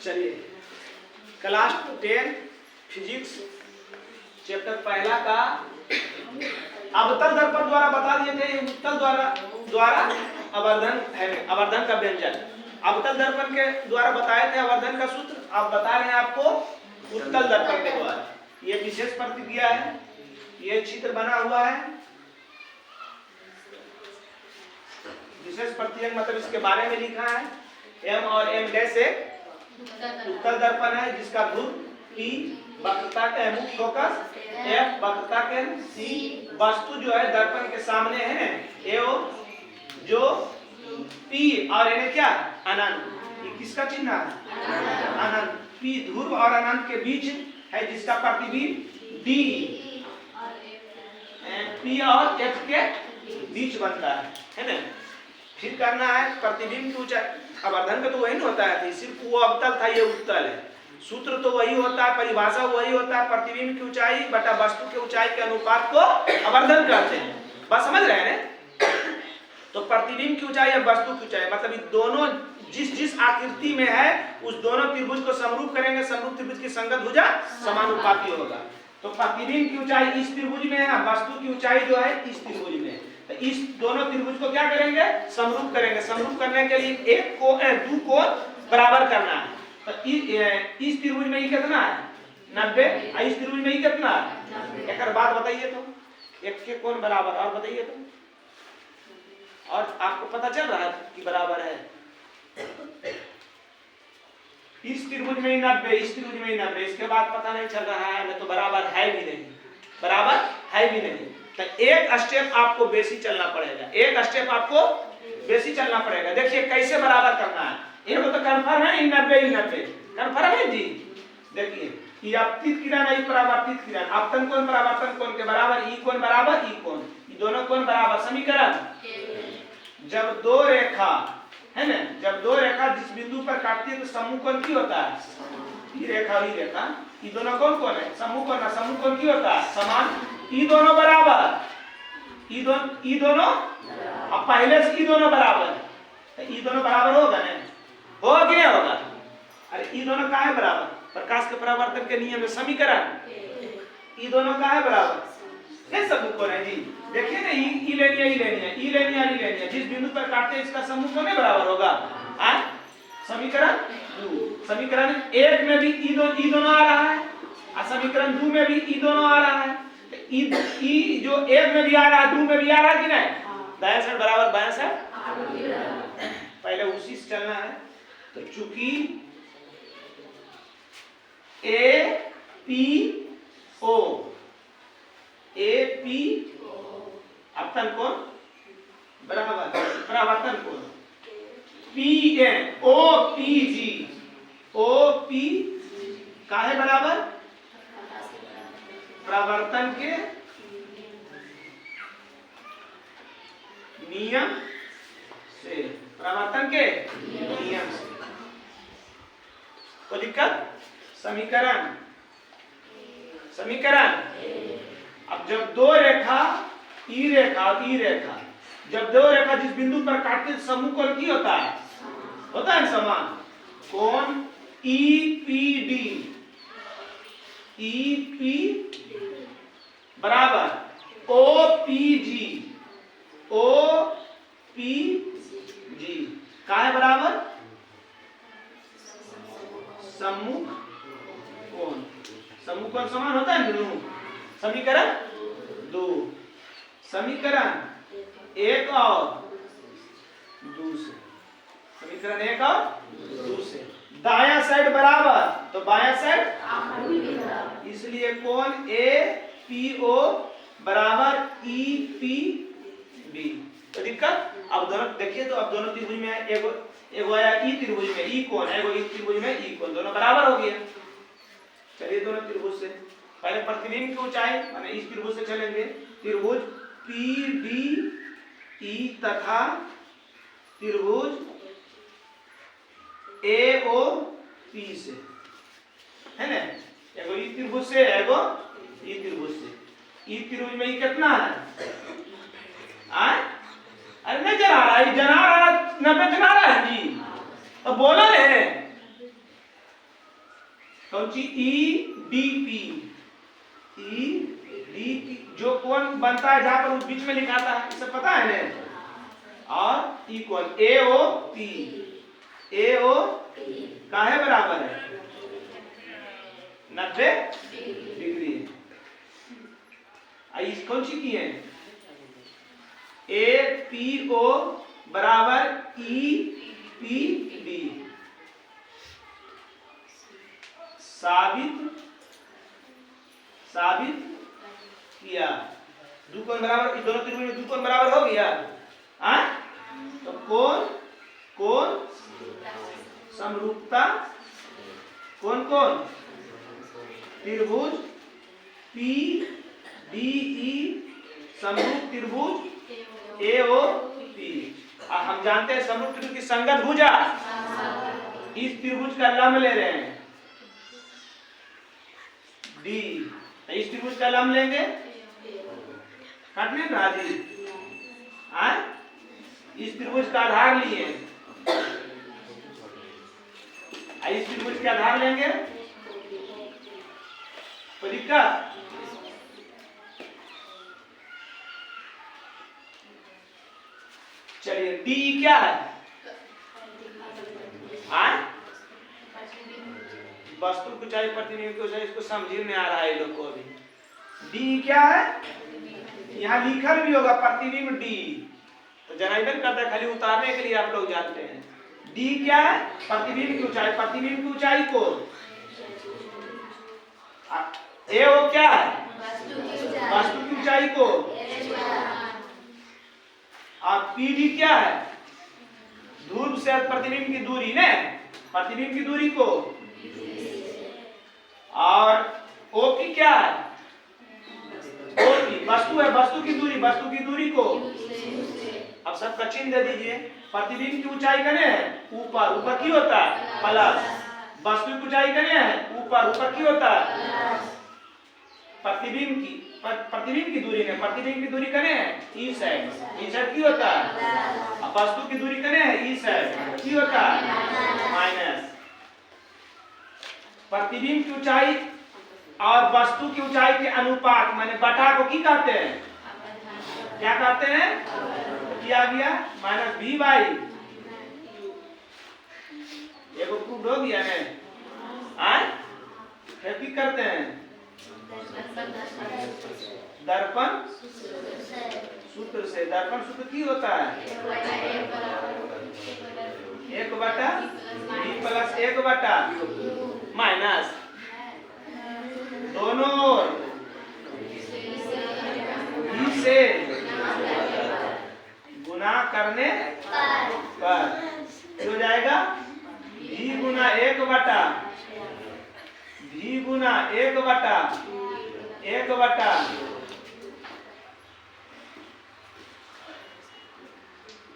चलिए class 10 physics chapter पहला का अवतल दर्पण द्वारा बता दिए थे। उत्तल द्वारा आवर्धन है, आवर्धन का व्यंजन। अवतल दर्पण के द्वारा बताए थे आवर्धन का सूत्र, आप बता रहे हैं आपको उत्तल दर्पण के द्वारा। ये विशेष प्रतिक्रिया है, ये चित्र बना हुआ है। विशेष प्रतिक्रिया मतलब इसके बारे में लिखा है। एम और एम डैश एक उत्तल दर्पण है जिसका ध्रुव P वक्रता के मुख्य फोकस, F वक्रता के C वस्तु जो है दर्पण के सामने है, एवं जो P और N क्या अनंत, ये किसका चिन्ह है अनंत। P ध्रुव और अनंत के बीच है जिसका प्रतिबिंब D P और F के बीच बनता है ना। फिर करना है प्रतिबिंब की ऊंचाई। आवर्धन का तो वही होता है, सिर्फ वो अवतल था, ये उत्तल है। सूत्र तो वही होता है, परिभाषा वही होता है, प्रतिबिंब की ऊंचाई बटा वस्तु के ऊंचाई के अनुपात को आवर्धन कहते हैं। बस समझ रहे हैं। तो प्रतिबिंब की ऊंचाई या वस्तु की ऊंचाई मतलब ये दोनों जिस आकृति में है उस दोनों त्रिभुज को समरूप करेंगे, समरूप त्रिभुज की संगत भुजा समानुपाती होगा। तो प्रतिबिंब की ऊंचाई इस त्रिभुज में है, वस्तु की ऊंचाई जो है इस त्रिभुज में। तो इस दोनों त्रिभुज को क्या करेंगे, समरूप करेंगे। समरूप करने के लिए एक को दो कोण बराबर करना है। तो इस त्रिभुज में ये कितना है 90, इस त्रिभुज में ये कितना है। एक बात बताइए तो, एक के कोण बराबर और बताइए तो, और आपको पता चल रहा है कि बराबर है। इस त्रिभुज में 90, इस त्रिभुज में 90, इसके बाद पता नहीं चल रहा है, मैं तो बराबर है भी नहीं, बराबर है भी नहीं। तो एक स्टेप आपको बेसी चलना पड़ेगा, एक स्टेप आपको बेसी चलना पड़ेगा। देखिए कैसे बराबर करना है। ये तो कंफर्म है 90 कंफर्म है जी। देखिए ये अपतित किरण है, परावर्तित किरण, आपतन कोण परावर्तन कोण के बराबर, ई कोण बराबर ई कोण, ये दोनों कोण बराबर। समीकरण जब दो रेखा है ना, जब दो रेखा जिस बिंदु पर काटती है तो समूह कोण की होता है, ये रेखा ये रेखा, ये दोनों कोण कौन है समूह कोण, समूह कोण की होता है समान। ई दोनों बराबर, ई दोनों अब पहले से ई दोनों बराबर, तो ई दोनों बराबर होगा ना, होगा कि नहीं होगा। अरे ई दोनों का है बराबर, प्रकाश के परावर्तन के नियम में समीकरण ई दोनों का है बराबर, ये समूह कोण है जी। देखिए ना ई लेनी है, ई लेनी है, ई लेनी है, ई लेनी है, जिस बिंदु पर काटते हैं इसका समूह कोण बराबर होगा। समीकरण 2, समीकरण 1 में भी ई दोनों आ रहा है और समीकरण 2 में भी ई दोनों आ रहा है। ई जो 1 में भी आ रहा है 2 में भी आ रहा है कि नहीं, दायां साइड बराबर बायां साइड, पहले उसी से चलना है। तो चूंकि ए पी ओ अपतन कोण बराबर परावर्तन कोण P N O P G, O P का है बराबर परावर्तन के नियम से, परावर्तन के नियम से। कोई दिक्कत। समीकरण अब जब दो रेखा ई रेखा और ई रेखा, जब दो रेखा जिस बिंदु पर काटते हैं समूह कोण की होता है समान। कोण ईपीडी, ईपी बराबर ओपीजी, ओपीजी का है बराबर सम्मुख कोण। सम्मुख कोण समान होता है दोनों। समीकरण 2, समीकरण 1 और 2 से, समीकरण 1 और 2 से दायां साइड बराबर तो बायां साइड, इसलिए कोण ए पी ओ बराबर ई पी बी। तो दिक्कत। अब दोनों देखिए तो अब दोनों त्रिभुज में है, एगो आया ई त्रिभुज में ई कोण, एगो ई त्रिभुज में ई कोण, दोनों बराबर हो गया। चलिए दोनों त्रिभुज से पहले प्रतिबिंब की ऊंचाई माने इस त्रिभुज से चलेंगे। त्रिभुज पी डी ई तथा त्रिभुज ए ओ पी से है ना, एगो ई त्रिभुज से एगो ई त्रिभुज से। ई त्रिभुज में ई कितना है अरे नहीं जना रहा है, 90 जना रहा है जी। तो बोलो ने कौन सी EDP, EDP जो कोण बनता है जहां पर उस बीच में लिखाता है, इसे पता है ना। और ई कोण AOP, AO काहे बराबर है 90 डिग्री। इस कौन सी की है APO बराबर EPD, साबित किया। दो कोण बराबर, दोनों त्रिभुज में दो कोण बराबर हो गया। तो कोण समरूपता, कौन त्रिभुज PDE समरूप त्रिभुज AOP। हम जानते हैं समरूप त्रिभुज की संगत भुजा, इस त्रिभुज का लंब ले रहे हैं D, इस त्रिभुज का लंब लेंगे, काटने ना जी। इस त्रिभुज का आधार लिए, इस त्रिभुज के आधार लेंगे, कोई दिक्कत? चलिए D क्या है? वस्तु की ऊंचाई प्रतिबिंब की ऊंचाई, इसको समझ में आ रहा है लोग को अभी। D क्या है? यहाँ लिखा भी होगा प्रतिबिंब D, तो जनाइबन करता है, खाली उतारने के लिए आप लोग जानते हैं। D क्या है? प्रतिबिंब की ऊंचाई, प्रतिबिंब की ऊंचाई को AO क्या है? वस्तु की ऊंचाई को, और PD क्या है? ध्रुव से प्रतिबिंब की दूरी ने, प्रतिबिंब की दूरी को, और OP क्या है? OP वस्तु है, वस्तु की दूरी को। अब सबका चिन्ह दे दीजिए। प्रतिबिंब की ऊंचाई कने है ऊपर, ऊपर की होता है प्लस, वस्तु की ऊंचाई कने है ऊपर, ऊपर की होता है प्रतिबिंब की दूरी ने, प्रतिबिंब की दूरी कने है ई साइड की होता है, अब वस्तु की दूरी कने है ई साइड की होता है माइनस। प्रतिबिंब की ऊंचाई और वस्तु की ऊंचाई के अनुपात माने बटा को की कहते हैं? क्या कहते हैं? किया गया माइनस V बाई, एक प्रूफ हो गया ने। फिर की करते हैं? दर्पण सूत्र से। दर्पण सूत्र की होता है 1/V प्लस 1/, माइनस दोनों ओर V से गुना करने पर हो जाएगा V गुना 1/, V गुना 1/,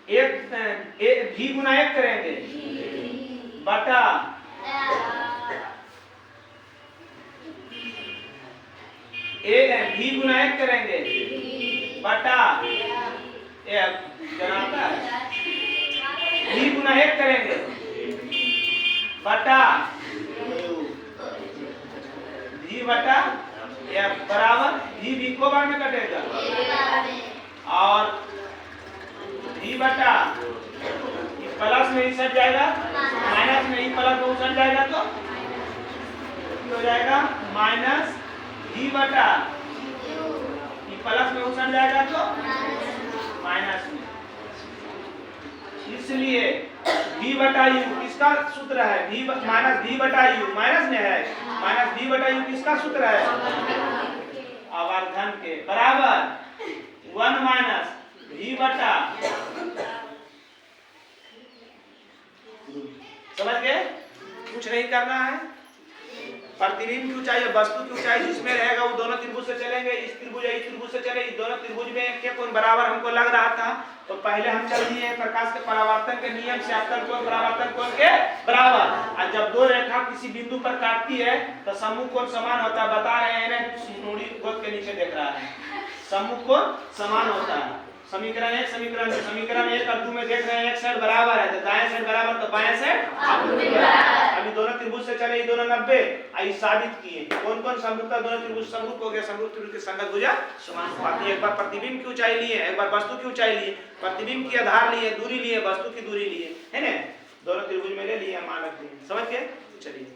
1/, V गुना 1 करेंगे बटा V गुना 1 करेंगे बटा जनाता है V गुना 1 करेंगे बटा V बटा बराबर V को बार में कटेगा, और V बटा प्लस में ही सट जाएगा, माइनस में ही प्लस में सट जाएगा, तो हो जाएगा माइनस V बटा प्लस में उछल जाएगा तो माइनस में। इसलिए V बटा U किसका सूत्र है? माइनस V बटा U, माइनस में है, माइनस V बटा U किसका सूत्र है? आवर्धन के बराबर 1 माइनस V बटा, समझ गए? कुछ नहीं करना है। प्रतिबिंब की ऊंचाई और वस्तु की ऊंचाई जिसमें रहेगा वो दोनों त्रिभुज से चलेंगे, इस त्रिभुज से चले, इस दोनों त्रिभुज में के कोण बराबर हमको लग रहा था, तो पहले हम चल दिए प्रकाश के परावर्तन के नियम से आपतन कोण परावर्तन कोण के बराबर। और जब दो रेखा किसी बिंदु पर काटती है तो सम्मुख कोण समान होता है, बता रहे हैं नोड़ी गोद के नीचे देख रहा है, सम्मुख कोण समान होता है। समीकरण 1 समीकरण 1 और 2 में देख रहे हैं एक साइड बराबर है तो दाएं साइड बराबर तो बाएं साइड, अभी दोनों त्रिभुज से चले ये दोनों 90, आई साबित किए। कौन कौन समरूपता दोनों त्रिभुज समरूप हो गया, समरूप त्रिभुज के संगत भुजा समान। एक बार प्रतिबिंब की ऊंचाई लिए, एक बार वस्तु की ऊंचाई लिए, प्रतिबिंब की आधार लिए, दूरी लिए, वस्तु की दूरी लिए, है ना, दोनों त्रिभुज में ले लिए, मान रख दिए। समझ गए? चलिए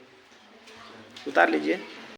उतार लीजिए।